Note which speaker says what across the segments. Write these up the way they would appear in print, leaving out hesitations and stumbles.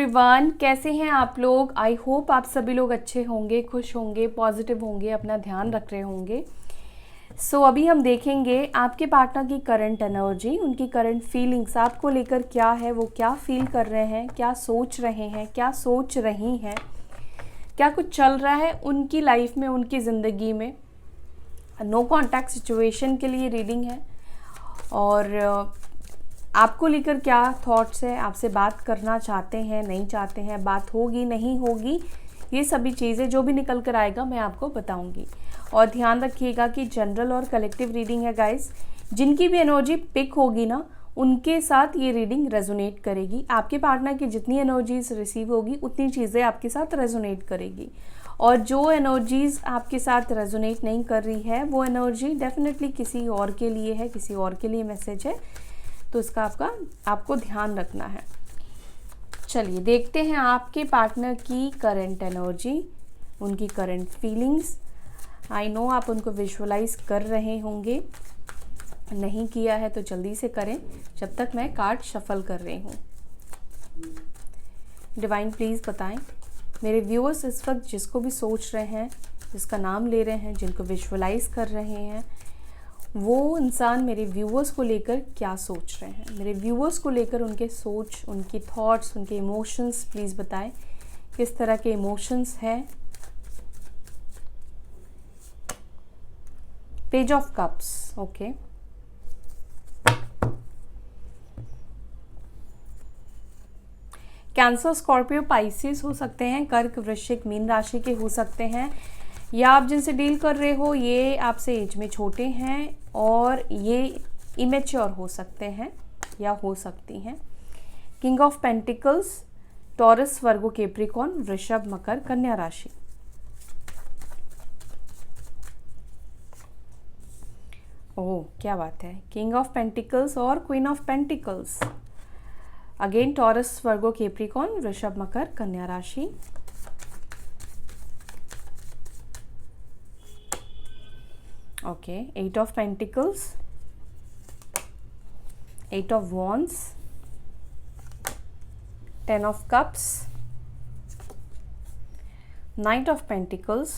Speaker 1: Everyone, कैसे हैं आप लोग। आई होप आप सभी लोग अच्छे होंगे, खुश होंगे, पॉजिटिव होंगे, अपना ध्यान रख रहे होंगे। सो अभी हम देखेंगे आपके पार्टनर की करंट एनर्जी, उनकी करंट फीलिंग्स आपको लेकर क्या है, वो क्या फील कर रहे हैं, क्या सोच रहे हैं, क्या सोच रही हैं, क्या कुछ चल रहा है उनकी लाइफ में, उनकी ज़िंदगी में। नो कॉन्टैक्ट सिचुएशन के लिए रीडिंग है और आपको लेकर क्या थॉट्स है, आपसे बात करना चाहते हैं, नहीं चाहते हैं, बात होगी नहीं होगी, ये सभी चीज़ें जो भी निकल कर आएगा मैं आपको बताऊंगी। और ध्यान रखिएगा कि जनरल और कलेक्टिव रीडिंग है गाइस। जिनकी भी एनर्जी पिक होगी ना, उनके साथ ये रीडिंग रेजोनेट करेगी। आपके पार्टनर की जितनी एनर्जीज रिसीव होगी उतनी चीज़ें आपके साथ रेजोनेट करेगी। और जो एनर्जीज आपके साथ रेजोनेट नहीं कर रही है वो एनर्जी डेफिनेटली किसी और के लिए है, किसी और के लिए मैसेज है, तो इसका आपको ध्यान रखना है। चलिए देखते हैं आपके पार्टनर की करंट एनर्जी, उनकी करंट फीलिंग्स। आई नो आप उनको विजुअलाइज कर रहे होंगे, नहीं किया है तो जल्दी से करें जब तक मैं कार्ड शफल कर रही हूँ। डिवाइन प्लीज़ बताएं मेरे व्यूअर्स इस वक्त जिसको भी सोच रहे हैं, जिसका नाम ले रहे हैं, जिनको विजुअलाइज कर रहे हैं, वो इंसान मेरे व्यूअर्स को लेकर क्या सोच रहे हैं। मेरे व्यूअर्स को लेकर उनके सोच, उनकी थॉट्स, उनके इमोशंस प्लीज़ बताएं किस तरह के इमोशंस हैं। Page of cups, okay. Cancer, Scorpio, Pisces हो सकते हैं, कर्क, वृश्चिक, मीन राशि के हो सकते हैं, या आप जिनसे डील कर रहे हो ये आपसे एज में छोटे हैं और ये इमेच्योर हो सकते हैं या हो सकती हैं। King of pentacles, taurus, Virgo, Capricorn, वृषभ, मकर, कन्या राशि। ओह क्या बात है, किंग ऑफ पेंटिकल्स और queen of pentacles. Again taurus, Virgo, Capricorn, वृषभ, मकर, कन्या राशि। Okay, 8 of Pentacles, 8 of Wands, 10 of Cups, Knight of Pentacles,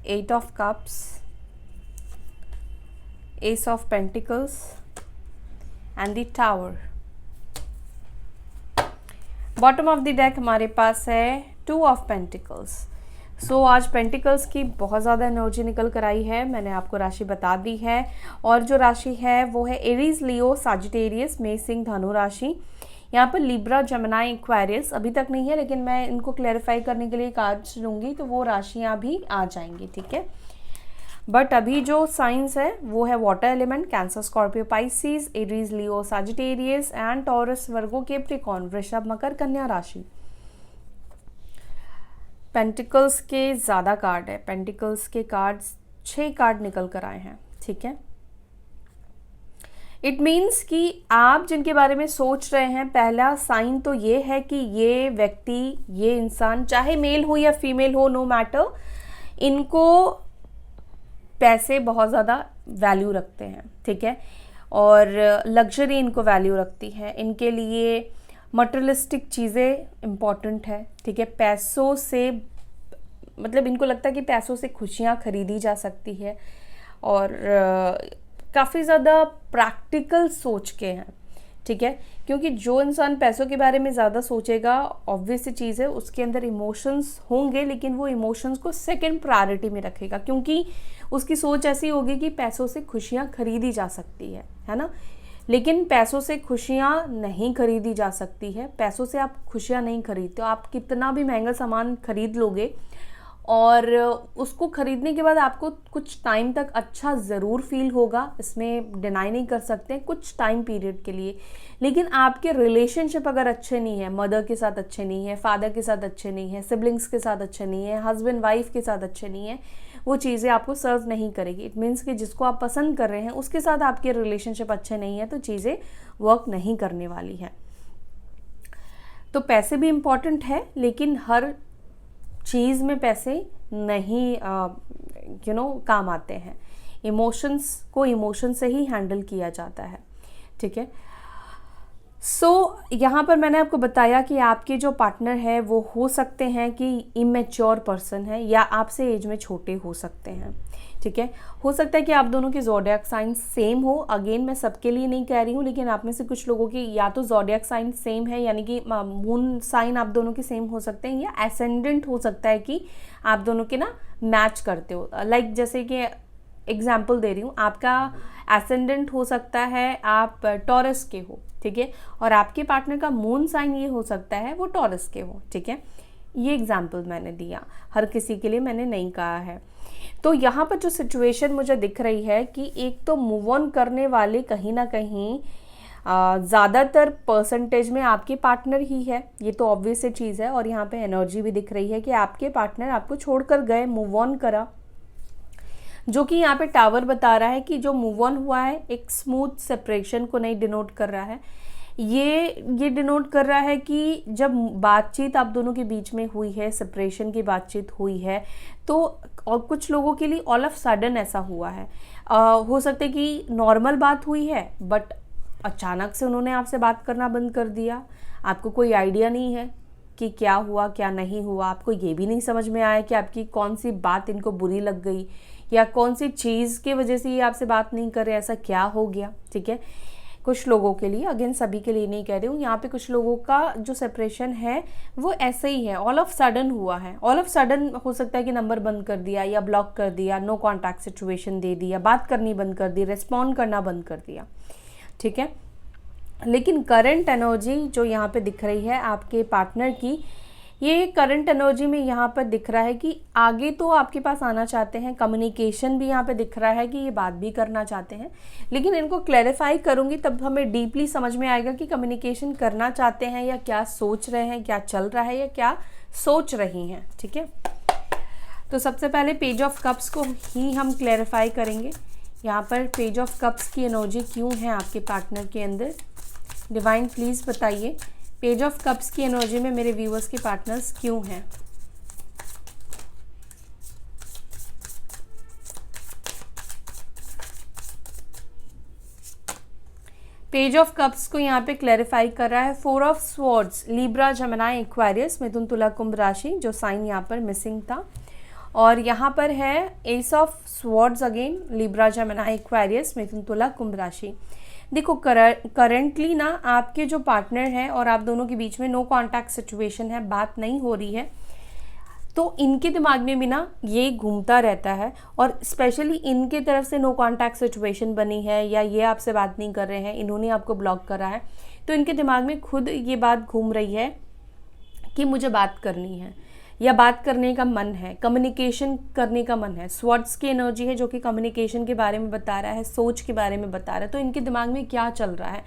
Speaker 1: 8 of Cups, Ace of Pentacles and the Tower. Bottom of the deck हमारे पास है 2 of Pentacles. आज pentacles की बहुत ज़्यादा energy निकल कर आई है। मैंने आपको राशि बता दी है और जो राशि है वो है एरीज, लियो, सजिटेरियस, मेष, सिंह, धनु राशि। यहाँ पर लिब्रा, जमिनाई, एक्वेरियस अभी तक नहीं है, लेकिन मैं इनको क्लैरिफाई करने के लिए कार्ड्स लूँगी तो वो राशियाँ भी आ जाएंगी, ठीक है। बट अभी जो साइंस है वो है water element, cancer, Scorpio, Pisces, Aries, Leo, Sagittarius and taurus, Virgo, Capricorn, वृषभ, मकर, कन्या राशि। पेंटिकल्स के ज़्यादा कार्ड है, पेंटिकल्स के कार्ड्स 6 कार्ड निकल कर आए हैं, ठीक है। इट मीन्स कि आप जिनके बारे में सोच रहे हैं, पहला साइन तो ये है कि ये व्यक्ति, ये इंसान, चाहे मेल हो या फीमेल हो, नो मैटर, इनको पैसे बहुत ज़्यादा वैल्यू रखते हैं, ठीक है, और लग्जरी इनको वैल्यू रखती है। इनके लिए मटेरियलिस्टिक चीज़ें इम्पॉर्टेंट है, ठीक है। पैसों से मतलब इनको लगता है कि पैसों से खुशियाँ खरीदी जा सकती है और काफ़ी ज़्यादा प्रैक्टिकल सोच के हैं, ठीक है। क्योंकि जो इंसान पैसों के बारे में ज़्यादा सोचेगा, ऑब्वियस चीज़ है उसके अंदर इमोशंस होंगे, लेकिन वो इमोशंस को सेकंड प्रायोरिटी में रखेगा, क्योंकि उसकी सोच ऐसी होगी कि पैसों से खुशियाँ खरीदी जा सकती है ना। लेकिन पैसों से खुशियाँ नहीं खरीदी जा सकती है, पैसों से आप खुशियाँ नहीं खरीदते हो। आप कितना भी महंगा सामान खरीद लोगे और उसको खरीदने के बाद आपको कुछ टाइम तक अच्छा ज़रूर फील होगा, इसमें डिनाई नहीं कर सकते, कुछ टाइम पीरियड के लिए। लेकिन आपके रिलेशनशिप अगर अच्छे नहीं है, मदर के साथ अच्छे नहीं है, फादर के साथ अच्छे नहीं है, सिबलिंग्स के साथ अच्छे नहीं है, हस्बैंड वाइफ के साथ अच्छे नहीं है, वो चीज़ें आपको सर्व नहीं करेगी। इट मीन्स कि जिसको आप पसंद कर रहे हैं उसके साथ आपके रिलेशनशिप अच्छे नहीं है, तो चीज़ें वर्क नहीं करने वाली हैं। तो पैसे भी इम्पॉर्टेंट है, लेकिन हर चीज़ में पैसे नहीं काम आते हैं। इमोशंस को इमोशन से ही हैंडल किया जाता है, ठीक है। यहाँ पर मैंने आपको बताया कि आपके जो पार्टनर है वो हो सकते हैं कि इमेच्योर पर्सन है या आपसे एज में छोटे हो सकते हैं, ठीक है। हो सकता है कि आप दोनों के ज़ोडिएक साइन सेम हो। अगेन मैं सबके लिए नहीं कह रही हूँ, लेकिन आप में से कुछ लोगों की या तो ज़ोडिएक साइन सेम है, यानी कि मून साइन आप दोनों के सेम हो सकते हैं, या एसेंडेंट हो सकता है कि आप दोनों के ना मैच करते हो। लाइक जैसे कि एग्जाम्पल दे रही हूँ, आपका एसेंडेंट हो सकता है आप टॉरस के हो, ठीक है, और आपके पार्टनर का मून साइन ये हो सकता है वो टॉरस के हो, ठीक है। ये एग्जाम्पल मैंने दिया, हर किसी के लिए मैंने नहीं कहा है। तो यहाँ पर जो सिचुएशन मुझे दिख रही है कि एक तो मूव ऑन करने वाले कहीं ना कहीं ज़्यादातर परसेंटेज में आपके पार्टनर ही है, ये तो ऑब्वियस चीज़ है। और यहाँ पे एनर्जी भी दिख रही है कि आपके पार्टनर आपको छोड़कर गए, मूव ऑन करा, जो कि यहाँ पे टावर बता रहा है कि जो मूव ऑन हुआ है एक स्मूथ सेपरेशन को नहीं डिनोट कर रहा है, ये डिनोट कर रहा है कि जब बातचीत आप दोनों के बीच में हुई है, सेपरेशन की बातचीत हुई है, तो और कुछ लोगों के लिए ऑल ऑफ सडन ऐसा हुआ है। हो सकता है कि नॉर्मल बात हुई है बट अचानक से उन्होंने आपसे बात करना बंद कर दिया, आपको कोई आइडिया नहीं है कि क्या हुआ क्या नहीं हुआ, आपको ये भी नहीं समझ में आया कि आपकी कौन सी बात इनको बुरी लग गई या कौन सी चीज़ की वजह से ये आपसे बात नहीं कर रहे, ऐसा क्या हो गया, ठीक है। कुछ लोगों के लिए, अगेन सभी के लिए नहीं कह रही हूँ, यहाँ पे कुछ लोगों का जो सेपरेशन है वो ऐसे ही है, ऑल ऑफ सडन हुआ है। ऑल ऑफ सडन हो सकता है कि नंबर बंद कर दिया या ब्लॉक कर दिया, नो कॉन्टैक्ट सिचुएशन दे दिया, बात करनी बंद कर दी, रिस्पॉन्ड करना बंद कर दिया, ठीक है। लेकिन करंट एनर्जी जो यहाँ पे दिख रही है आपके पार्टनर की, ये करंट एनर्जी में यहाँ पर दिख रहा है कि आगे तो आपके पास आना चाहते हैं, कम्युनिकेशन भी यहाँ पे दिख रहा है कि ये बात भी करना चाहते हैं, लेकिन इनको क्लैरिफाई करूँगी तब हमें डीपली समझ में आएगा कि कम्युनिकेशन करना चाहते हैं या क्या सोच रहे हैं, क्या चल रहा है या क्या सोच रही हैं, ठीक है। तो सबसे पहले पेज ऑफ कप्स को ही हम क्लैरिफाई करेंगे। यहाँ पर पेज ऑफ कप्स की एनर्जी क्यों है आपके पार्टनर के अंदर, डिवाइन प्लीज़ बताइए, पेज ऑफ कप्स की एनर्जी में मेरे व्यूअर्स के पार्टनर्स क्यों हैं। पेज ऑफ कप्स को यहाँ पे क्लैरिफाई कर रहा है four of swords, Libra, Gemini, Aquarius, मिथुन, तुला, कुंभ राशि, जो साइन यहाँ पर मिसिंग था। और यहाँ पर है ace of swords, again Libra, Gemini, Aquarius, मिथुन, तुला, कुंभ राशि। देखो करंटली ना आपके जो पार्टनर है और आप दोनों के बीच में नो कॉन्टैक्ट सिचुएशन है, बात नहीं हो रही है, तो इनके दिमाग में भी ना ये घूमता रहता है, और स्पेशली इनके तरफ से नो कॉन्टैक्ट सिचुएशन बनी है या ये आपसे बात नहीं कर रहे हैं, इन्होंने आपको ब्लॉक करा है, तो इनके दिमाग में खुद ये बात घूम रही है कि मुझे बात करनी है या बात करने का मन है, कम्युनिकेशन करने का मन है। स्वॉर्ड्स की एनर्जी है जो कि कम्युनिकेशन के बारे में बता रहा है, सोच के बारे में बता रहा है। तो इनके दिमाग में क्या चल रहा है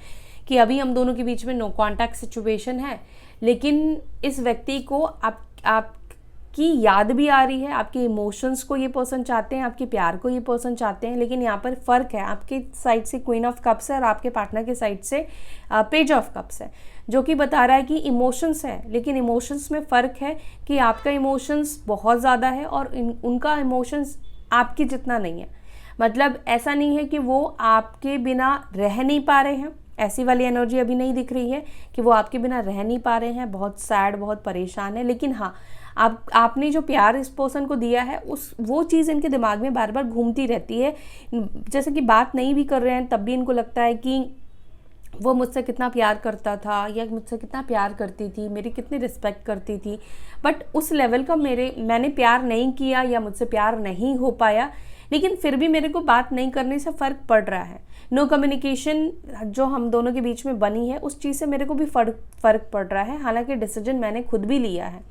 Speaker 1: कि अभी हम दोनों के बीच में नो कॉन्टैक्ट सिचुएशन है, लेकिन इस व्यक्ति को आपकी याद भी आ रही है, आपके इमोशंस को ये पर्सन चाहते हैं, आपके प्यार को ये पर्सन चाहते हैं, लेकिन यहाँ पर फ़र्क है, आपके साइड से क्वीन ऑफ कप्स है और आपके पार्टनर के साइड से पेज ऑफ कप्स है, जो कि बता रहा है कि इमोशंस है, लेकिन इमोशंस में फ़र्क है कि आपका इमोशंस बहुत ज़्यादा है और उनका इमोशंस आपके जितना नहीं है। मतलब ऐसा नहीं है कि वो आपके बिना रह नहीं पा रहे हैं, ऐसी वाली एनर्जी अभी नहीं दिख रही है कि वो आपके बिना रह नहीं पा रहे हैं, बहुत सैड, बहुत परेशान है, लेकिन हाँ आपने जो प्यार इस पर्सन को दिया है वो चीज़ इनके दिमाग में बार बार घूमती रहती है। जैसे कि बात नहीं भी कर रहे हैं तब भी इनको लगता है कि वो मुझसे कितना प्यार करता था या मुझसे कितना प्यार करती थी, मेरी कितनी रिस्पेक्ट करती थी, बट उस लेवल का मैंने प्यार नहीं किया या मुझसे प्यार नहीं हो पाया, लेकिन फिर भी मेरे को बात नहीं करने से फ़र्क पड़ रहा है। नो कम्युनिकेशन जो हम दोनों के बीच में बनी है उस चीज़ से मेरे को भी फ़र्क पड़ रहा है। हालांकि डिसीजन मैंने खुद भी लिया है,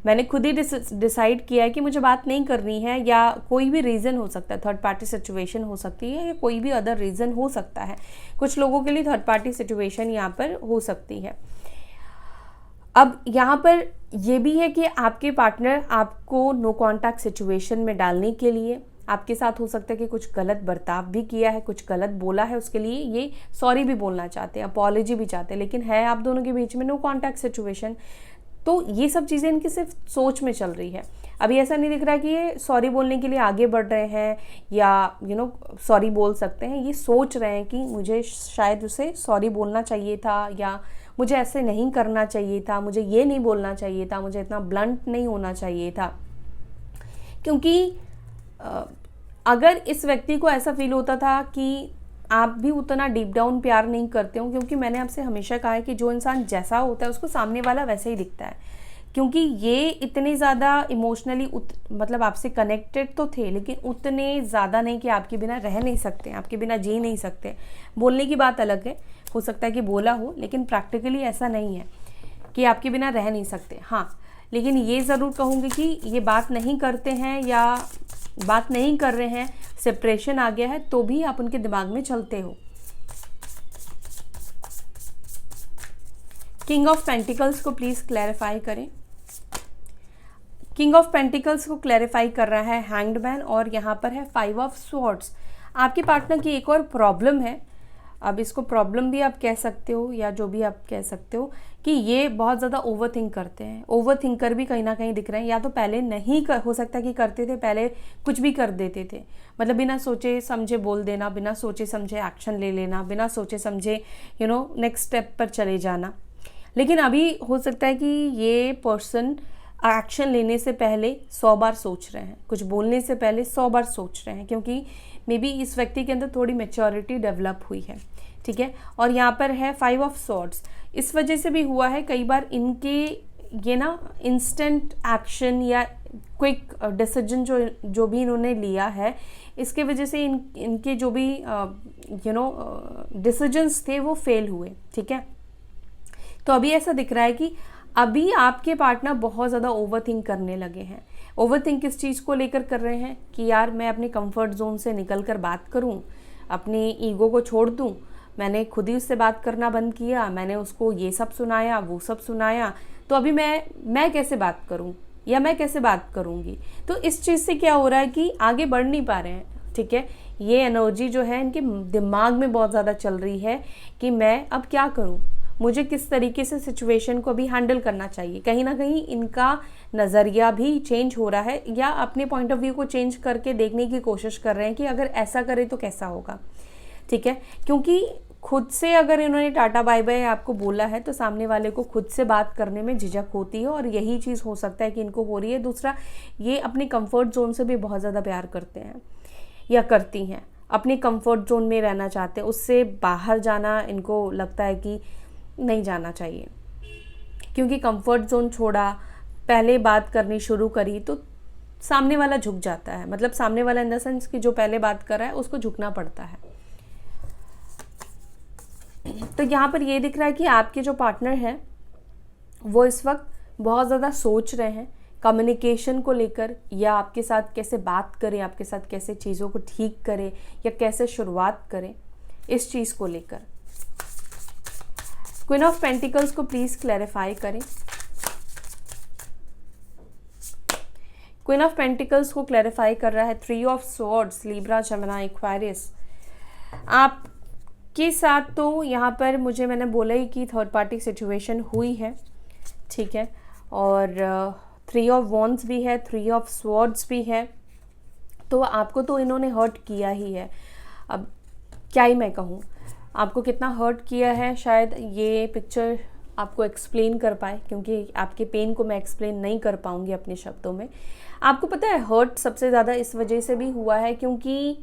Speaker 1: मैंने खुद ही डिसाइड किया है कि मुझे बात नहीं करनी है, या कोई भी रीज़न हो सकता है, थर्ड पार्टी सिचुएशन हो सकती है या कोई भी अदर रीज़न हो सकता है। कुछ लोगों के लिए थर्ड पार्टी सिचुएशन यहाँ पर हो सकती है। अब यहाँ पर ये भी है कि आपके पार्टनर आपको नो कॉन्टैक्ट सिचुएशन में डालने के लिए आपके साथ हो सकता है कि कुछ गलत बर्ताव भी किया है, कुछ गलत बोला है, उसके लिए ये सॉरी भी बोलना चाहते हैं, अपॉलॉजी भी चाहते हैं, लेकिन है आप दोनों के बीच में नो कॉन्टैक्ट सिचुएशन। तो ये सब चीज़ें इनकी सिर्फ सोच में चल रही है। अभी ऐसा नहीं दिख रहा कि ये सॉरी बोलने के लिए आगे बढ़ रहे हैं या सॉरी बोल सकते हैं। ये सोच रहे हैं कि मुझे शायद उसे सॉरी बोलना चाहिए था, या मुझे ऐसे नहीं करना चाहिए था, मुझे ये नहीं बोलना चाहिए था, मुझे इतना ब्लंट नहीं होना चाहिए था। क्योंकि अगर इस व्यक्ति को ऐसा फील होता था कि आप भी उतना डीप डाउन प्यार नहीं करते हो, क्योंकि मैंने आपसे हमेशा कहा है कि जो इंसान जैसा होता है उसको सामने वाला वैसे ही दिखता है। क्योंकि ये इतने ज़्यादा इमोशनली मतलब आपसे कनेक्टेड तो थे, लेकिन उतने ज़्यादा नहीं कि आपके बिना रह नहीं सकते, आपके बिना जी नहीं सकते। बोलने की बात अलग है, हो सकता है कि बोला हो, लेकिन प्रैक्टिकली ऐसा नहीं है कि आपके बिना रह नहीं सकते। हाँ, लेकिन ये ज़रूर कहूँगी कि ये बात नहीं करते हैं या बात नहीं कर रहे हैं, सेपरेशन आ गया है, तो भी आप उनके दिमाग में चलते हो। किंग ऑफ पेंटिकल्स को प्लीज क्लैरिफाई करें। किंग ऑफ पेंटिकल्स को क्लैरिफाई कर रहा है हैंग्ड मैन, और यहाँ पर है 5 ऑफ स्वॉर्ड्स। आपके पार्टनर की एक और प्रॉब्लम है, अब इसको प्रॉब्लम भी आप कह सकते हो या जो भी आप कह सकते हो, कि ये बहुत ज़्यादा ओवर थिंक करते हैं। ओवर थिंकर भी कहीं ना कहीं दिख रहे हैं, या तो पहले नहीं हो सकता कि करते थे, पहले कुछ भी कर देते थे, मतलब बिना सोचे समझे बोल देना, बिना सोचे समझे एक्शन ले लेना, बिना सोचे समझे नेक्स्ट स्टेप पर चले जाना। लेकिन अभी हो सकता है कि ये पर्सन एक्शन लेने से पहले 100 बार सोच रहे हैं, कुछ बोलने से पहले 100 बार सोच रहे हैं, क्योंकि मे बी इस व्यक्ति के अंदर थोड़ी मैच्योरिटी डेवलप हुई है। ठीक है, और यहाँ पर है 5 ऑफ स्वॉर्ड्स। इस वजह से भी हुआ है कई बार इनके ये इंस्टेंट एक्शन या क्विक डिसीजन जो भी इन्होंने लिया है, इसके वजह से इनके जो भी डिसीजंस थे वो फेल हुए। ठीक है, तो अभी ऐसा दिख रहा है कि अभी आपके पार्टनर बहुत ज़्यादा ओवरथिंक करने लगे हैं। ओवरथिंक किस चीज़ को लेकर कर रहे हैं कि यार मैं अपने कंफर्ट जोन से निकल कर बात करूं, अपनी ईगो को छोड़ दूं, मैंने खुद ही उससे बात करना बंद किया, मैंने उसको ये सब सुनाया वो सब सुनाया, तो अभी मैं कैसे बात करूं या मैं कैसे बात करूंगी। तो इस चीज़ से क्या हो रहा है कि आगे बढ़ नहीं पा रहे हैं। ठीक है, ये एनर्जी जो है इनके दिमाग में बहुत ज़्यादा चल रही है कि मैं अब क्या करूं, मुझे किस तरीके से सिचुएशन को अभी हैंडल करना चाहिए। कहीं ना कहीं इनका नज़रिया भी चेंज हो रहा है, या अपने पॉइंट ऑफ व्यू को चेंज करके देखने की कोशिश कर रहे हैं कि अगर ऐसा करें तो कैसा होगा। ठीक है, क्योंकि खुद से अगर इन्होंने टाटा बाय बाय आपको बोला है, तो सामने वाले को खुद से बात करने में झिझक होती है, और यही चीज़ हो सकता है कि इनको हो रही है। दूसरा, ये अपने कंफर्ट जोन से भी बहुत ज़्यादा प्यार करते हैं या करती हैं, अपने कंफर्ट जोन में रहना चाहते हैं, उससे बाहर जाना इनको लगता है कि नहीं जाना चाहिए, क्योंकि कंफर्ट जोन छोड़ा, पहले बात करनी शुरू करी तो सामने वाला झुक जाता है। मतलब सामने वाला इन द सेंस कि जो पहले बात कर रहा है उसको झुकना पड़ता है। तो यहाँ पर ये दिख रहा है कि आपके जो पार्टनर हैं वो इस वक्त बहुत ज़्यादा सोच रहे हैं कम्युनिकेशन को लेकर, या आपके साथ कैसे बात करें, आपके साथ कैसे चीज़ों को ठीक करें या कैसे शुरुआत करें, इस चीज़ को लेकर। क्वीन ऑफ पेंटिकल्स को प्लीज क्लैरिफाई करें। क्वीन ऑफ पेंटिकल्स को क्लैरिफाई कर रहा है 3 of swords, Libra, Gemini, Aquarius. आपके साथ तो यहाँ पर मैंने बोला ही कि थर्ड पार्टी सिचुएशन हुई है। ठीक है, और 3 ऑफ वॉन्ड्स भी है, 3 ऑफ स्वॉर्ड्स भी है, तो आपको तो इन्होंने हर्ट किया ही है। अब क्या ही मैं कहूँ, आपको कितना हर्ट किया है शायद ये पिक्चर आपको एक्सप्लेन कर पाए, क्योंकि आपके पेन को मैं एक्सप्लेन नहीं कर पाऊंगी अपने शब्दों में। आपको पता है हर्ट सबसे ज़्यादा इस वजह से भी हुआ है क्योंकि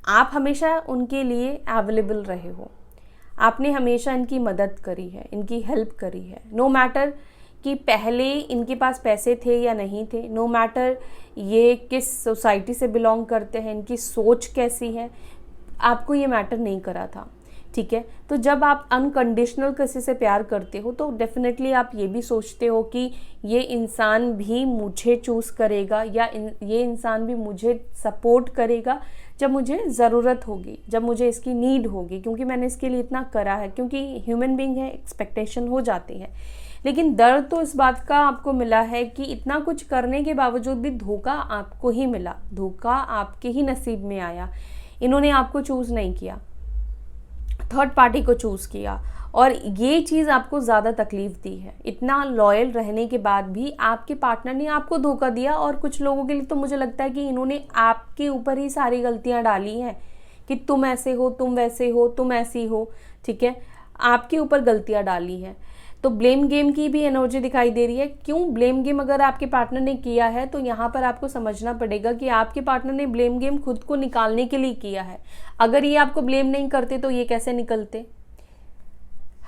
Speaker 1: आप हमेशा उनके लिए अवेलेबल रहे हो, आपने हमेशा इनकी मदद करी है, इनकी हेल्प करी है। नो मैटर कि पहले इनके पास पैसे थे या नहीं थे, नो मैटर ये किस सोसाइटी से बिलोंग करते हैं, इनकी सोच कैसी है, आपको ये मैटर नहीं करा था। ठीक है, तो जब आप अनकंडीशनल किसी से प्यार करते हो तो डेफिनेटली आप ये भी सोचते हो कि ये इंसान भी मुझे चूज़ करेगा, या ये इंसान भी मुझे सपोर्ट करेगा जब मुझे ज़रूरत होगी, जब मुझे इसकी नीड होगी, क्योंकि मैंने इसके लिए इतना करा है। क्योंकि ह्यूमन बीइंग है, एक्सपेक्टेशन हो जाती है। लेकिन दर्द तो इस बात का आपको मिला है कि इतना कुछ करने के बावजूद भी धोखा आपको ही मिला, धोखा आपके ही नसीब में आया। इन्होंने आपको चूज़ नहीं किया, थर्ड पार्टी को चूज़ किया, और ये चीज़ आपको ज़्यादा तकलीफ दी है। इतना लॉयल रहने के बाद भी आपके पार्टनर ने आपको धोखा दिया। और कुछ लोगों के लिए तो मुझे लगता है कि इन्होंने आपके ऊपर ही सारी गलतियां डाली हैं कि तुम ऐसे हो, तुम वैसे हो, तुम ऐसी हो, ठीक है, आपके ऊपर गलतियां डाली हैं। तो ब्लेम गेम की भी एनर्जी दिखाई दे रही है। क्यों ब्लेम गेम अगर आपके पार्टनर ने किया है तो यहाँ पर आपको समझना पड़ेगा कि आपके पार्टनर ने ब्लेम गेम खुद को निकालने के लिए किया है। अगर ये आपको ब्लेम नहीं करते तो ये कैसे निकलते,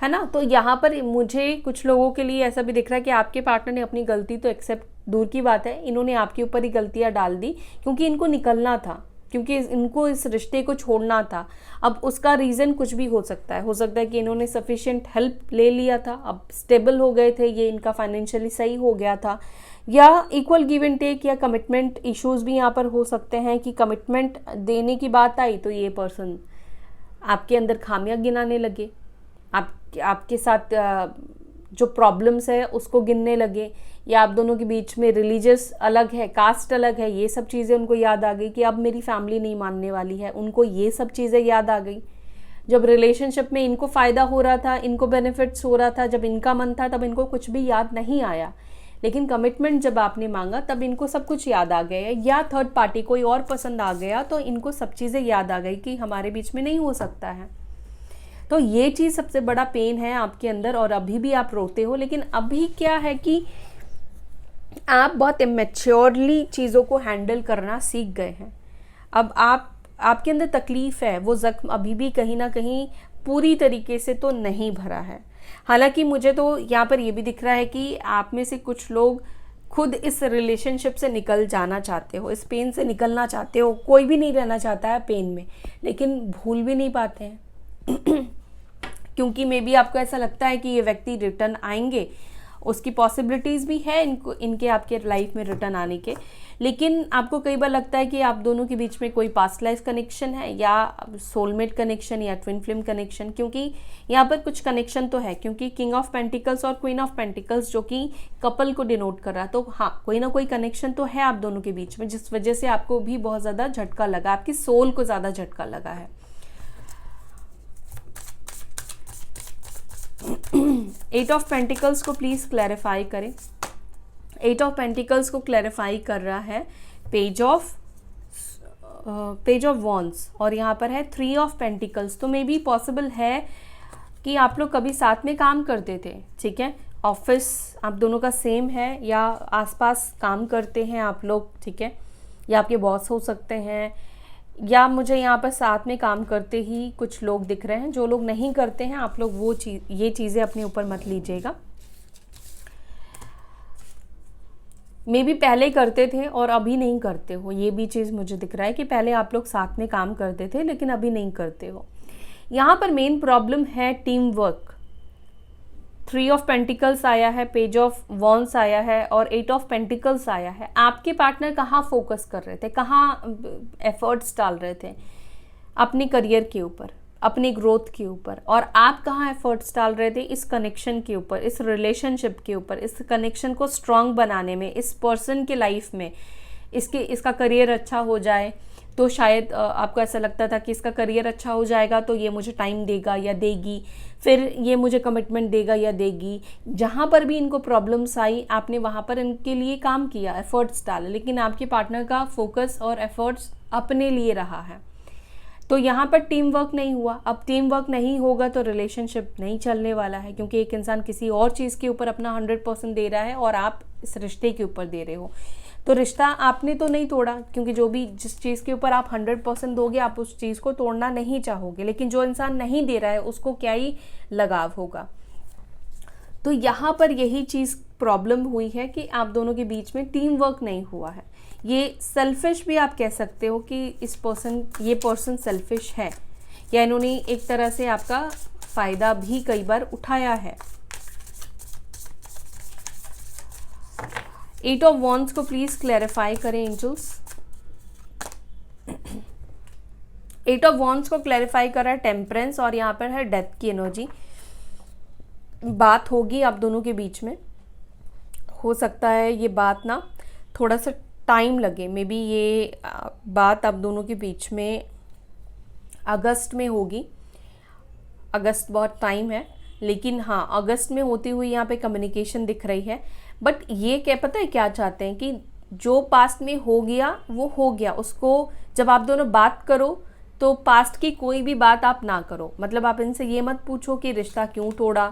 Speaker 1: है ना। तो यहाँ पर मुझे कुछ लोगों के लिए ऐसा भी दिख रहा है कि आपके पार्टनर ने अपनी गलती तो एक्सेप्ट, दूर की बात है, इन्होंने आपके ऊपर ही गलतियाँ डाल दी क्योंकि इनको निकलना था, क्योंकि इनको इस रिश्ते को छोड़ना था। अब उसका रीज़न कुछ भी हो सकता है कि इन्होंने सफिशिएंट हेल्प ले लिया था, अब स्टेबल हो गए थे, ये इनका फाइनेंशियली सही हो गया था, या इक्वल गिव एंड टेक या कमिटमेंट इश्यूज भी यहाँ पर हो सकते हैं कि कमिटमेंट देने की बात आई तो ये पर्सन आपके अंदर खामियां गिनाने लगे, आपके साथ जो प्रॉब्लम्स है उसको गिनने लगे, या आप दोनों के बीच में रिलीजियस अलग है, कास्ट अलग है, ये सब चीज़ें उनको याद आ गई कि अब मेरी फैमिली नहीं मानने वाली है, उनको ये सब चीज़ें याद आ गई। जब रिलेशनशिप में इनको फ़ायदा हो रहा था, इनको बेनिफिट्स हो रहा था, जब इनका मन था तब इनको कुछ भी याद नहीं आया, लेकिन कमिटमेंट जब आपने मांगा तब इनको सब कुछ याद आ गया, या थर्ड पार्टी कोई और पसंद आ गया तो इनको सब चीज़ें याद आ गई कि हमारे बीच में नहीं हो सकता है। तो ये चीज़ सबसे बड़ा पेन है आपके अंदर, और अभी भी आप रोते हो। लेकिन अभी क्या है कि आप बहुत इमेच्योरली चीज़ों को हैंडल करना सीख गए हैं। अब आपके अंदर तकलीफ़ है, वो ज़ख्म अभी भी कहीं ना कहीं पूरी तरीके से तो नहीं भरा है। हालांकि मुझे तो यहाँ पर ये भी दिख रहा है कि आप में से कुछ लोग खुद इस रिलेशनशिप से निकल जाना चाहते हो, इस पेन से निकलना चाहते हो। कोई भी नहीं रहना चाहता है पेन में, लेकिन भूल भी नहीं पाते हैं क्योंकि मे बी आपको ऐसा लगता है कि ये व्यक्ति रिटर्न आएंगे, उसकी पॉसिबिलिटीज़ भी है इनके आपके लाइफ में रिटर्न आने के। लेकिन आपको कई बार लगता है कि आप दोनों के बीच में कोई पास्ट लाइफ कनेक्शन है, या सोलमेट कनेक्शन, या ट्विन फ्लेम कनेक्शन, क्योंकि यहाँ पर कुछ कनेक्शन तो है, क्योंकि किंग ऑफ पेंटिकल्स और क्वीन ऑफ पेंटिकल्स जो कि कपल को डिनोट कर रहा है। तो हाँ, कोई ना कोई कनेक्शन तो है आप दोनों के बीच में, जिस वजह से आपको भी बहुत ज़्यादा झटका लगा, आपकी सोल को ज़्यादा झटका लगा है। 8 ऑफ पेंटिकल्स को प्लीज़ क्लैरिफाई करें। 8 ऑफ पेंटिकल्स को क्लैरिफाई कर रहा है पेज ऑफ वॉन्ड्स, और यहाँ पर है 3 ऑफ पेंटिकल्स। तो मे बी पॉसिबल है कि आप लोग कभी साथ में काम करते थे, ठीक है, ऑफिस आप दोनों का सेम है, या आसपास काम करते हैं आप लोग, ठीक है, या आपके बॉस हो सकते हैं, या मुझे यहाँ पर साथ में काम करते ही कुछ लोग दिख रहे हैं। जो लोग नहीं करते हैं आप लोग ये चीज़ें अपने ऊपर मत लीजिएगा। मे बी पहले करते थे और अभी नहीं करते हो, ये भी चीज़ मुझे दिख रहा है कि पहले आप लोग साथ में काम करते थे लेकिन अभी नहीं करते हो। यहाँ पर मेन प्रॉब्लम है टीम वर्क। 3 ऑफ पेंटिकल्स आया है, पेज ऑफ वॉन्ड्स आया है, और 8 ऑफ पेंटिकल्स आया है। आपके पार्टनर कहाँ फोकस कर रहे थे, कहाँ एफर्ट्स डाल रहे थे? अपने करियर के ऊपर, अपनी ग्रोथ के ऊपर। और आप कहाँ एफर्ट्स डाल रहे थे? इस कनेक्शन के ऊपर, इस रिलेशनशिप के ऊपर, इस कनेक्शन को स्ट्रॉन्ग बनाने में, इस पर्सन के लाइफ में इसका करियर अच्छा हो जाए। तो शायद आपको ऐसा लगता था कि इसका करियर अच्छा हो जाएगा तो ये मुझे टाइम देगा या देगी, फिर ये मुझे कमिटमेंट देगा या देगी। जहाँ पर भी इनको प्रॉब्लम्स आई आपने वहाँ पर इनके लिए काम किया, एफर्ट्स डाले, लेकिन आपके पार्टनर का फोकस और एफर्ट्स अपने लिए रहा है। तो यहाँ पर टीम वर्क नहीं हुआ। अब टीम वर्क नहीं होगा तो रिलेशनशिप नहीं चलने वाला है, क्योंकि एक इंसान किसी और चीज़ के ऊपर अपना 100% दे रहा है और आप इस रिश्ते के ऊपर दे रहे हो। तो रिश्ता आपने तो नहीं तोड़ा, क्योंकि जिस चीज़ के ऊपर आप 100% दोगे आप उस चीज़ को तोड़ना नहीं चाहोगे, लेकिन जो इंसान नहीं दे रहा है उसको क्या ही लगाव होगा। तो यहाँ पर यही चीज़ प्रॉब्लम हुई है कि आप दोनों के बीच में टीम वर्क नहीं हुआ है। ये सेल्फिश भी आप कह सकते हो कि ये पर्सन सेल्फिश है, या इन्होंने एक तरह से आपका फ़ायदा भी कई बार उठाया है। 8 ऑफ वॉन्ड्स को प्लीज़ क्लैरिफाई करें एंजल्स। 8 ऑफ वॉन्ड्स को क्लैरिफाई कर रहा है टेम्परेंस, और यहाँ पर है डेथ की एनर्जी। बात होगी आप दोनों के बीच में, हो सकता है ये बात ना थोड़ा सा टाइम लगे, मे बी ये बात आप दोनों के बीच में अगस्त में होगी। अगस्त बहुत टाइम है, लेकिन हाँ अगस्त में होती हुई यहाँ पे कम्युनिकेशन दिख रही है। बट ये क्या पता है क्या चाहते हैं कि जो पास्ट में हो गया वो हो गया, उसको जब आप दोनों बात करो तो पास्ट की कोई भी बात आप ना करो। मतलब आप इनसे ये मत पूछो कि रिश्ता क्यों तोड़ा,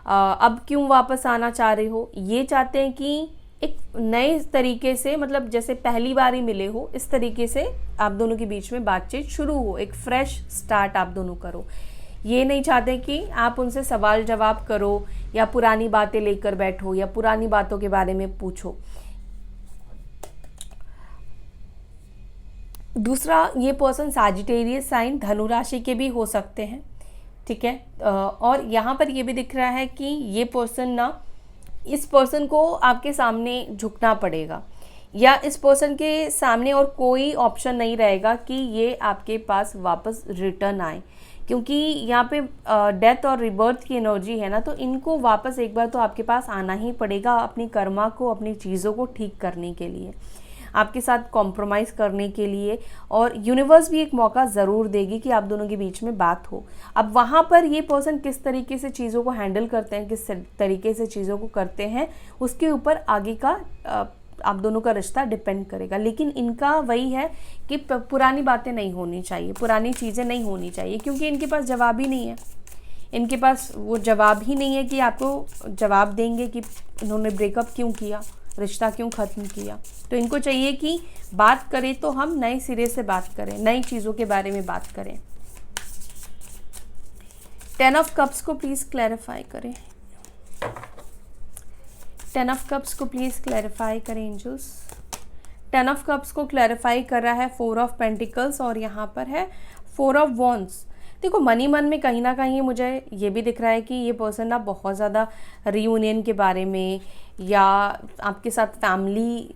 Speaker 1: अब क्यों वापस आना चाह रहे हो। ये चाहते हैं कि एक नए तरीके से, मतलब जैसे पहली बार ही मिले हो इस तरीके से आप दोनों के बीच में बातचीत शुरू हो, एक फ्रेश स्टार्ट आप दोनों करो। ये नहीं चाहते कि आप उनसे सवाल जवाब करो या पुरानी बातें लेकर बैठो या पुरानी बातों के बारे में पूछो। दूसरा, ये पर्सन सैजिटेरियस साइन धनु राशि के भी हो सकते हैं, ठीक है। और यहाँ पर ये भी दिख रहा है कि ये पर्सन ना, इस पर्सन को आपके सामने झुकना पड़ेगा या इस पर्सन के सामने और कोई ऑप्शन नहीं रहेगा कि ये आपके पास वापस रिटर्न आए, क्योंकि यहाँ पे डेथ और रिबर्थ की एनर्जी है ना, तो इनको वापस एक बार तो आपके पास आना ही पड़ेगा अपनी कर्मा को, अपनी चीज़ों को ठीक करने के लिए, आपके साथ कॉम्प्रोमाइज़ करने के लिए। और यूनिवर्स भी एक मौका ज़रूर देगी कि आप दोनों के बीच में बात हो। अब वहाँ पर ये पर्सन किस तरीके से चीज़ों को हैंडल करते हैं, किस तरीके से चीज़ों को करते हैं, उसके ऊपर आगे का आप दोनों का रिश्ता डिपेंड करेगा। लेकिन इनका वही है कि पुरानी बातें नहीं होनी चाहिए, पुरानी चीज़ें नहीं होनी चाहिए, क्योंकि इनके पास जवाब ही नहीं है। इनके पास वो जवाब ही नहीं है कि आपको जवाब देंगे कि इन्होंने ब्रेकअप क्यों किया, रिश्ता क्यों ख़त्म किया। तो इनको चाहिए कि बात करें तो हम नए सिरे से बात करें, नई चीज़ों के बारे में बात करें। 10 ऑफ कप्स को प्लीज़ क्लैरिफाई करें, 10 ऑफ कप्स को प्लीज़ क्लैरिफाई करें एंजल्स। 10 ऑफ कप्स को क्लैरिफाई कर रहा है 4 ऑफ पेंटिकल्स और यहाँ पर है 4 ऑफ वॉन्ड्स। देखो मन ही मन में कहीं ना कहीं मुझे ये भी दिख रहा है कि ये पर्सन ना बहुत ज़्यादा रियूनियन के बारे में या आपके साथ फैमिली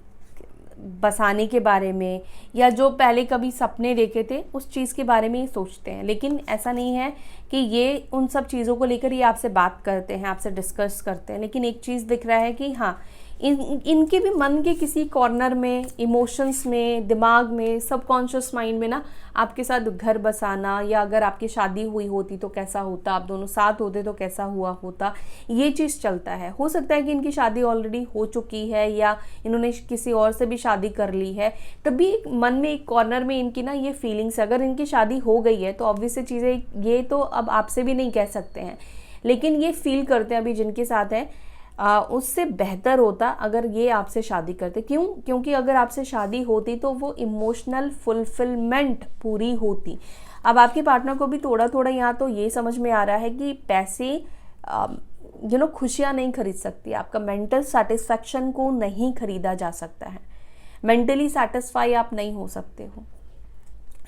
Speaker 1: बसाने के बारे में या जो पहले कभी सपने देखे थे उस चीज़ के बारे में ही सोचते हैं। लेकिन ऐसा नहीं है कि ये उन सब चीज़ों को लेकर ये आपसे बात करते हैं, आपसे डिस्कस करते हैं। लेकिन एक चीज़ दिख रहा है कि हाँ इनके भी मन के किसी कॉर्नर में, इमोशंस में, दिमाग में, सबकॉन्शियस माइंड में ना आपके साथ घर बसाना, या अगर आपकी शादी हुई होती तो कैसा होता, आप दोनों साथ होते तो कैसा हुआ होता, ये चीज़ चलता है। हो सकता है कि इनकी शादी ऑलरेडी हो चुकी है या इन्होंने किसी और से भी शादी कर ली है, तभी मन में एक कॉर्नर में इनकी ना ये फीलिंग्स। अगर इनकी शादी हो गई है तो ऑब्वियस चीज़ें ये तो अब आपसे भी नहीं कह सकते हैं, लेकिन ये फील करते हैं अभी जिनके साथ है उससे बेहतर होता अगर ये आपसे शादी करते। क्यों? क्योंकि अगर आपसे शादी होती तो वो इमोशनल फुलफिलमेंट पूरी होती। अब आपके पार्टनर को भी थोड़ा थोड़ा यहाँ तो ये समझ में आ रहा है कि पैसे खुशियाँ नहीं खरीद सकती, आपका मेंटल सेटिस्फैक्शन को नहीं खरीदा जा सकता है, मेंटली सेटिस्फाई आप नहीं हो सकते हो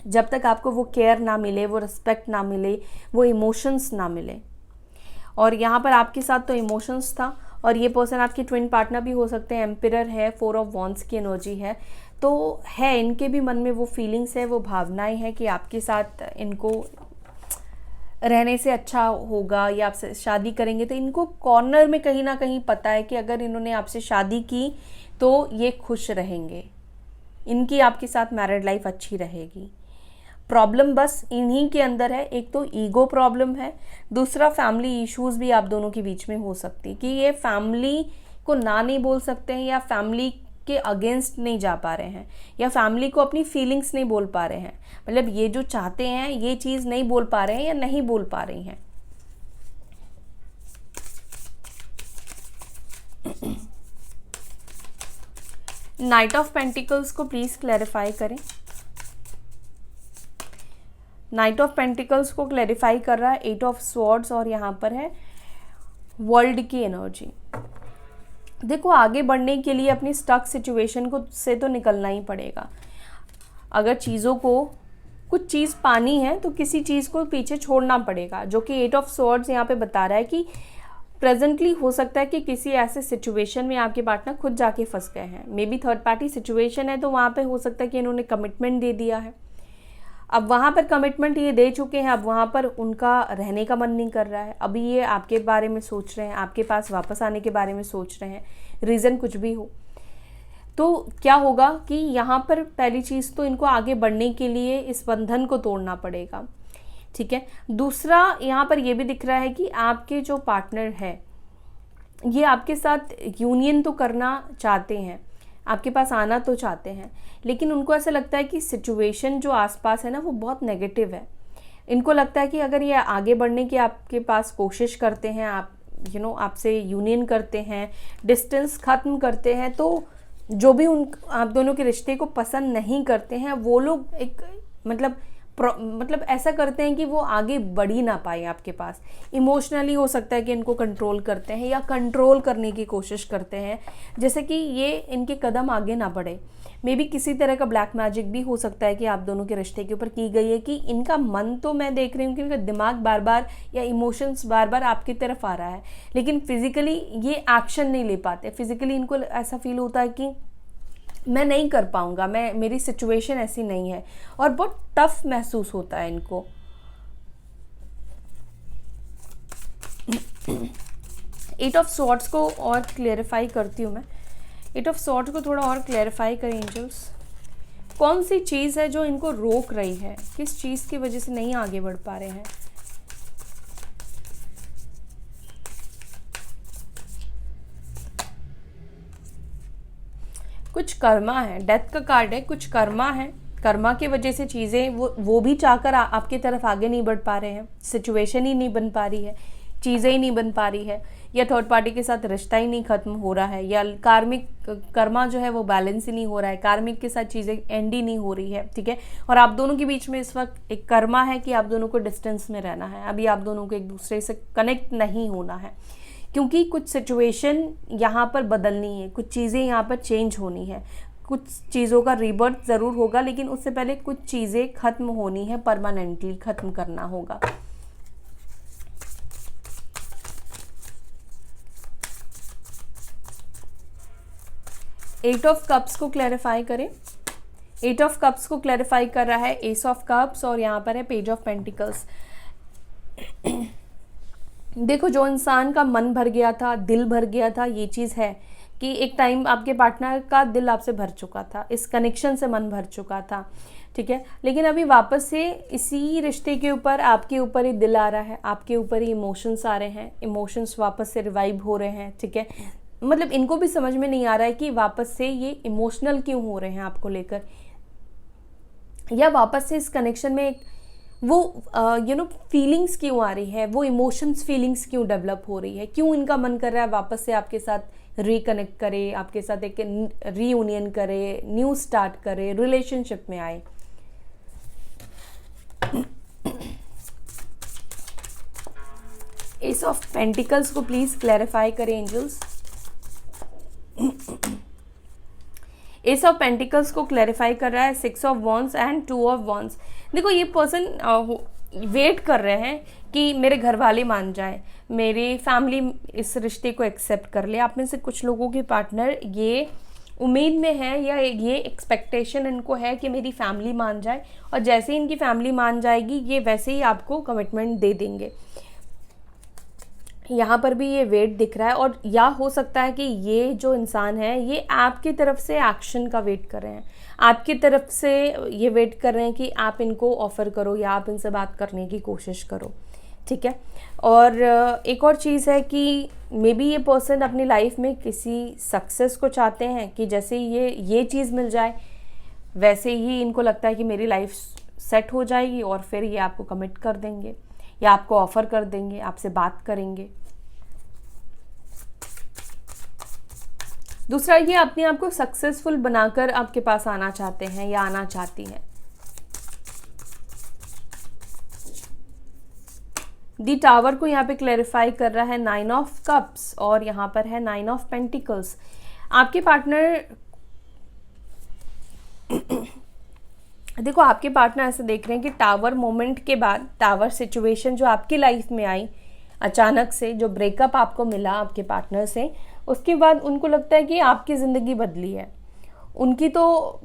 Speaker 1: जब तक आपको वो केयर ना मिले, वो रिस्पेक्ट ना मिले, वो इमोशंस ना मिले। और यहाँ पर आपके साथ तो इमोशंस था, और ये पर्सन आपकी ट्विन पार्टनर भी हो सकते हैं। एम्पिरर है, 4 ऑफ वॉन्ड्स की एनर्जी है, तो है इनके भी मन में वो फीलिंग्स है, वो भावनाएं हैं कि आपके साथ इनको रहने से अच्छा होगा या आपसे शादी करेंगे। तो इनको कॉर्नर में कहीं ना कहीं पता है कि अगर इन्होंने आपसे शादी की तो ये खुश रहेंगे, इनकी आपके साथ मैरिड लाइफ अच्छी रहेगी। प्रॉब्लम बस इन्हीं के अंदर है, एक तो ईगो प्रॉब्लम है, दूसरा फैमिली इश्यूज भी आप दोनों के बीच में हो सकती है कि ये फैमिली को ना नहीं बोल सकते हैं या फैमिली के अगेंस्ट नहीं जा पा रहे हैं या फैमिली को अपनी फीलिंग्स नहीं बोल पा रहे हैं। मतलब ये जो चाहते हैं ये चीज़ नहीं बोल पा रहे हैं या नहीं बोल पा रही हैं। नाइट ऑफ पेंटिकल्स को प्लीज़ क्लैरिफाई करें। नाइट ऑफ पेंटिकल्स को क्लैरिफाई कर रहा है 8 ऑफ स्वॉर्ड्स और यहाँ पर है वर्ल्ड की एनर्जी। देखो आगे बढ़ने के लिए अपनी स्टक सिचुएशन को से तो निकलना ही पड़ेगा। अगर चीज़ों को कुछ चीज़ पानी है तो किसी चीज़ को पीछे छोड़ना पड़ेगा, जो कि 8 ऑफ स्वॉर्ड्स यहाँ पे बता रहा है कि प्रेजेंटली हो सकता है कि किसी ऐसे सिचुएशन में आपके पार्टनर खुद जाके फंस गए हैं। May be third party situation है तो वहाँ पे हो सकता है कि इन्होंने कमिटमेंट दे दिया है। अब वहाँ पर कमिटमेंट ये दे चुके हैं, अब वहाँ पर उनका रहने का मन नहीं कर रहा है। अभी ये आपके बारे में सोच रहे हैं, आपके पास वापस आने के बारे में सोच रहे हैं, रीज़न कुछ भी हो। तो क्या होगा कि यहाँ पर पहली चीज़ तो इनको आगे बढ़ने के लिए इस बंधन को तोड़ना पड़ेगा, ठीक है। दूसरा यहाँ पर ये भी दिख रहा है कि आपके जो पार्टनर है ये आपके साथ यूनियन तो करना चाहते हैं, आपके पास आना तो चाहते हैं, लेकिन उनको ऐसा लगता है कि सिचुएशन जो आसपास है ना वो बहुत नेगेटिव है। इनको लगता है कि अगर ये आगे बढ़ने की आपके पास कोशिश करते हैं, आप आपसे यूनियन करते हैं, डिस्टेंस ख़त्म करते हैं, तो जो भी आप दोनों के रिश्ते को पसंद नहीं करते हैं वो लोग एक मतलब ऐसा करते हैं कि वो आगे बढ़ ही ना पाए आपके पास। इमोशनली हो सकता है कि इनको कंट्रोल करते हैं या कंट्रोल करने की कोशिश करते हैं, जैसे कि ये इनके कदम आगे ना बढ़े। मे बी किसी तरह का ब्लैक मैजिक भी हो सकता है कि आप दोनों के रिश्ते के ऊपर की गई है, कि इनका मन तो मैं देख रही हूँ कि इनका दिमाग बार बार या इमोशंस बार बार आपकी तरफ आ रहा है, लेकिन फिजिकली ये एक्शन नहीं ले पाते। फिजिकली इनको ऐसा फील होता है कि मैं नहीं कर पाऊँगा, मेरी सिचुएशन ऐसी नहीं है, और बहुत टफ महसूस होता है इनको। एट ऑफ सॉर्ड्स को और क्लेरिफाई करती हूँ मैं। एट ऑफ सॉर्ड्स को थोड़ा और क्लेरिफाई करें एंजल्स। कौन सी चीज़ है जो इनको रोक रही है, किस चीज़ की वजह से नहीं आगे बढ़ पा रहे हैं? कुछ कर्मा है, डेथ का कार्ड है, कुछ कर्मा है। कर्मा की वजह से चीज़ें वो भी चाहकर आपकी तरफ आगे नहीं बढ़ पा रहे हैं, सिचुएशन ही नहीं बन पा रही है, चीज़ें ही नहीं बन पा रही है, या थर्ड पार्टी के साथ रिश्ता ही नहीं खत्म हो रहा है, या कार्मिक कर्मा जो है वो बैलेंस ही नहीं हो रहा है, कार्मिक के साथ चीज़ें एंड ही नहीं हो रही है, ठीक है। और आप दोनों के बीच में इस वक्त एक कर्मा है कि आप दोनों को डिस्टेंस में रहना है, अभी आप दोनों को एक दूसरे से कनेक्ट नहीं होना है, क्योंकि कुछ सिचुएशन यहाँ पर बदलनी है, कुछ चीज़ें यहाँ पर चेंज होनी है, कुछ चीज़ों का रीबर्थ ज़रूर होगा, लेकिन उससे पहले कुछ चीज़ें ख़त्म होनी है, परमानेंटली ख़त्म करना होगा। एट ऑफ कप्स को क्लैरिफाई करें। एट ऑफ कप्स को क्लैरिफाई कर रहा है एस ऑफ कप्स, और यहाँ पर है पेज ऑफ पेंटिकल्स। देखो, जो इंसान का मन भर गया था, दिल भर गया था, ये चीज़ है कि एक टाइम आपके पार्टनर का दिल आपसे भर चुका था, इस कनेक्शन से मन भर चुका था, ठीक है। लेकिन अभी वापस से इसी रिश्ते के ऊपर आपके ऊपर ही दिल आ रहा है, आपके ऊपर ही इमोशंस आ रहे हैं, इमोशंस वापस से रिवाइव हो रहे हैं, ठीक है। मतलब इनको भी समझ में नहीं आ रहा है कि वापस से ये इमोशनल क्यों हो रहे हैं आपको लेकर, या वापस से इस कनेक्शन में एक वो फीलिंग्स क्यों आ रही है, वो इमोशंस फीलिंग्स क्यों डेवलप हो रही है, क्यों इनका मन कर रहा है वापस से आपके साथ रिकनेक्ट करे, आपके साथ एक रीयूनियन करे, न्यू स्टार्ट करे, रिलेशनशिप में आए। एस ऑफ पेंटिकल्स को प्लीज क्लैरिफाई करें एंजल्स। एस ऑफ पेंटिकल्स को क्लैरिफाई कर रहा है six of wands and two of wands. देखो, ये पर्सन वेट कर रहे हैं कि मेरे घर वाले मान जाए, मेरी फैमिली इस रिश्ते को एक्सेप्ट कर ले। आप में से कुछ लोगों के पार्टनर ये उम्मीद में है, या ये एक्सपेक्टेशन इनको है कि मेरी फैमिली मान जाए, और जैसे ही इनकी फैमिली मान जाएगी ये वैसे ही आपको कमिटमेंट दे देंगे। यहाँ पर भी ये वेट दिख रहा है, और या हो सकता है कि ये जो इंसान है ये आपकी तरफ से एक्शन का वेट कर रहे हैं, आपकी तरफ से ये वेट कर रहे हैं कि आप इनको ऑफ़र करो या आप इनसे बात करने की कोशिश करो, ठीक है। और एक और चीज़ है कि मे बी ये पर्सन अपनी लाइफ में किसी सक्सेस को चाहते हैं, कि जैसे ये चीज़ मिल जाए वैसे ही इनको लगता है कि मेरी लाइफ सेट हो जाएगी, और फिर ये आपको कमिट कर देंगे या आपको ऑफ़र कर देंगे, आपसे बात करेंगे। दूसरा, ये अपने आप को सक्सेसफुल बनाकर आपके पास आना चाहते हैं या आना चाहती हैं। दी टावर को यहाँ पे क्लैरिफाई कर रहा है नाइन ऑफ कप्स, और यहाँ पर है नाइन ऑफ पेंटिकल्स। आपके पार्टनर देखो, आपके पार्टनर ऐसे देख रहे हैं कि टावर मोमेंट के बाद, टावर सिचुएशन जो आपकी लाइफ में आई अचानक से, जो ब्रेकअप आपको मिला आपके पार्टनर से, उसके बाद उनको लगता है कि आपकी ज़िंदगी बदली है। उनकी तो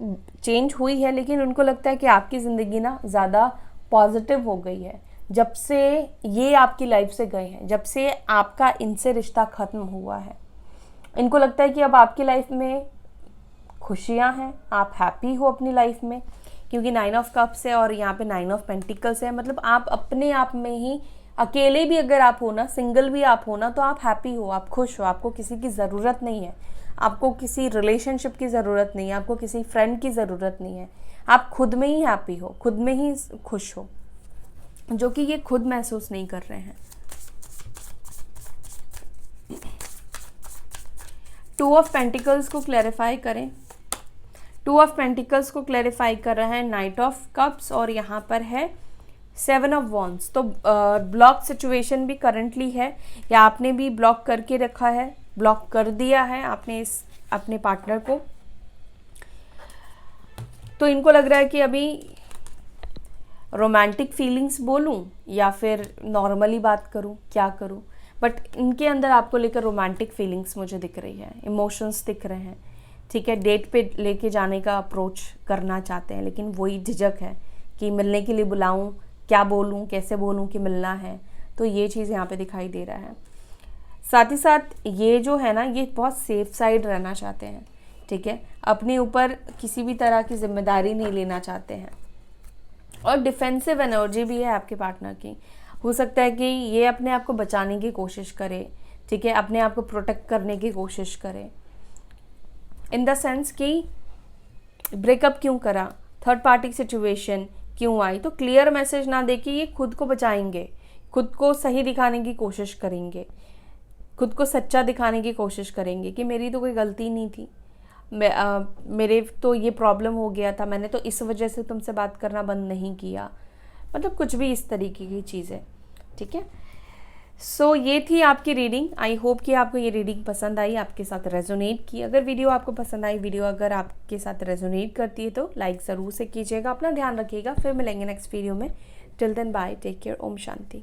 Speaker 1: चेंज हुई है, लेकिन उनको लगता है कि आपकी ज़िंदगी ना ज़्यादा पॉजिटिव हो गई है जब से ये आपकी लाइफ से गए हैं, जब से आपका इनसे रिश्ता ख़त्म हुआ है। इनको लगता है कि अब आपकी लाइफ में खुशियाँ हैं, आप हैप्पी हो अपनी लाइफ में, क्योंकि 9 ऑफ कप्स है और यहाँ पे 9 ऑफ पेंटिकल्स है, मतलब आप अपने आप में ही अकेले भी अगर आप हो ना, सिंगल भी आप हो ना, तो आप हैप्पी हो, आप खुश हो, आपको किसी की ज़रूरत नहीं है, आपको किसी रिलेशनशिप की ज़रूरत नहीं है, आपको किसी फ्रेंड की ज़रूरत नहीं है, आप खुद में ही हैप्पी हो, खुद में ही खुश हो, जो कि ये खुद महसूस नहीं कर रहे हैं। 2 ऑफ पेंटिकल्स को क्लैरिफाई करें। 2 ऑफ पेंटिकल्स को क्लैरिफाई कर रहा है नाइट ऑफ कप्स और यहाँ पर है 7 ऑफ वॉन्ड्स। तो ब्लॉक सिचुएशन भी करंटली है, या आपने भी ब्लॉक करके रखा है, ब्लॉक कर दिया है आपने इस अपने पार्टनर को। तो इनको लग रहा है कि अभी रोमांटिक फीलिंग्स बोलूं या फिर नॉर्मली बात करूं, क्या करूं, बट इनके अंदर आपको लेकर रोमांटिक फीलिंग्स मुझे दिख रही है, इमोशंस दिख रहे हैं, ठीक है। डेट पे लेके जाने का अप्रोच करना चाहते हैं, लेकिन वही झिझक है कि मिलने के लिए बुलाऊं, क्या बोलूं, कैसे बोलूं कि मिलना है, तो ये चीज़ यहाँ पे दिखाई दे रहा है। साथ ही साथ ये जो है ना, ये बहुत सेफ साइड रहना चाहते हैं, ठीक है, अपने ऊपर किसी भी तरह की जिम्मेदारी नहीं लेना चाहते हैं, और डिफेंसिव एनर्जी भी है आपके पार्टनर की। हो सकता है कि ये अपने आप को बचाने की कोशिश करे, ठीक है, अपने आप को प्रोटेक्ट करने की कोशिश करे, इन द सेंस कि ब्रेकअप क्यों करा, थर्ड पार्टी सिचुएशन क्यों आई, तो क्लियर मैसेज ना दे के ये खुद को बचाएंगे, खुद को सही दिखाने की कोशिश करेंगे, खुद को सच्चा दिखाने की कोशिश करेंगे कि मेरी तो कोई गलती नहीं थी, मेरे तो ये प्रॉब्लम हो गया था, मैंने तो इस वजह से तुमसे बात करना बंद नहीं किया, मतलब कुछ भी इस तरीके की चीज़ है, ठीक है। सो ये थी आपकी रीडिंग। आई होप कि आपको ये रीडिंग पसंद आई, आपके साथ रेजोनेट की। अगर वीडियो आपको पसंद आई, वीडियो अगर आपके साथ रेजोनेट करती है तो लाइक ज़रूर से कीजिएगा। अपना ध्यान रखिएगा, फिर मिलेंगे नेक्स्ट वीडियो में। Till then bye, take care, ओम शांति।